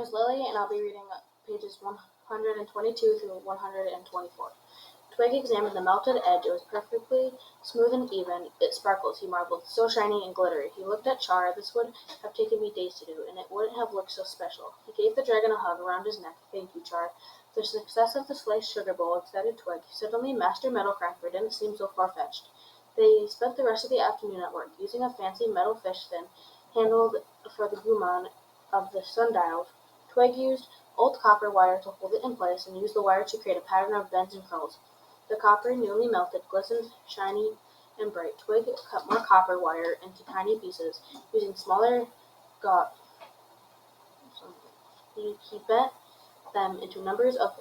is Lily, and I'll be reading pages 122 through 124. Twig examined the melted edge. It was perfectly smooth and even. It sparkles, he marveled, so shiny and glittery. He looked at Char. This would have taken me days to do, and it wouldn't have looked so special. He gave the dragon a hug around his neck. Thank you, Char. The success of the sliced sugar bowl excited Twig. Suddenly, Master Metalcracker didn't seem so far-fetched. They spent the rest of the afternoon at work, using a fancy metal fish fin handled for the guman of the sundial. Twig used old copper wire to hold it in place and used the wire to create a pattern of bends and curls. The copper, newly melted, glistened, shiny, and bright. Twig cut more copper wire into tiny pieces, using smaller He bent them into numbers of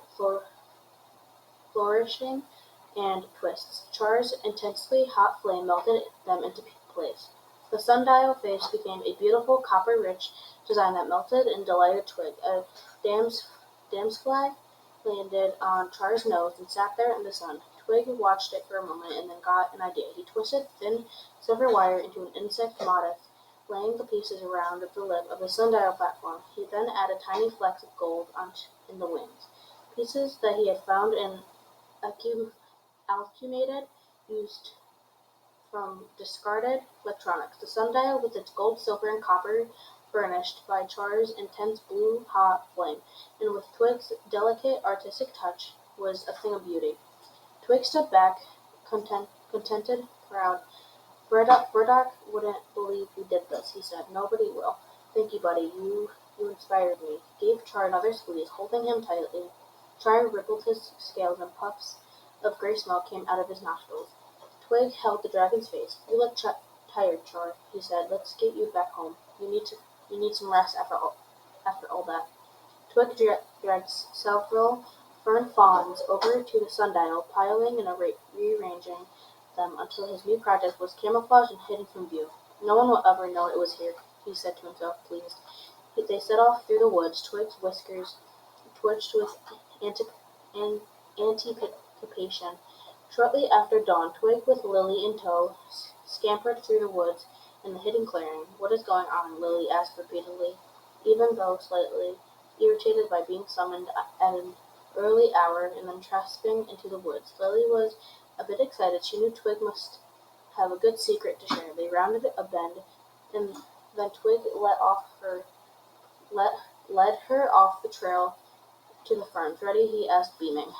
flourishing and twists. Char's intensely hot flame melted them into place. The sundial face became a beautiful copper-rich design that melted and delighted Twig. A damselfly landed on Char's nose and sat there in the sun. Twig watched it for a moment and then got an idea. He twisted thin silver wire into an insect motif, laying the pieces around the lip of the sundial platform. He then added tiny flecks of gold in the wings, pieces that he had found in alchemated, used from discarded electronics. The sundial, with its gold, silver, and copper, furnished by Char's intense blue hot flame, and with Twig's delicate artistic touch, was a thing of beauty. Twig stood back, contented, proud. Burdock wouldn't believe we did this, he said. Nobody will. Thank you, buddy. You inspired me. He gave Char another squeeze, holding him tightly. Char rippled his scales and puffs of gray smoke came out of his nostrils. Twig held the dragon's face. You look tired, Char, he said. Let's get you back home. You need some rest after all that. Twig dragged several fern fawns over to the sundial, piling and rearranging them until his new project was camouflaged and hidden from view. No one will ever know it was here, he said to himself, pleased. They set off through the woods. Twig's whiskers twitched with anticipation. Shortly after dawn, Twig, with Lily in tow, scampered through the woods and the hidden clearing. What is going on? Lily asked repeatedly, even though slightly irritated by being summoned at an early hour and then trespassing into the woods. Lily was a bit excited. She knew Twig must have a good secret to share. They rounded a bend, and then Twig led her off the trail to the ferns. Ready? He asked, beaming.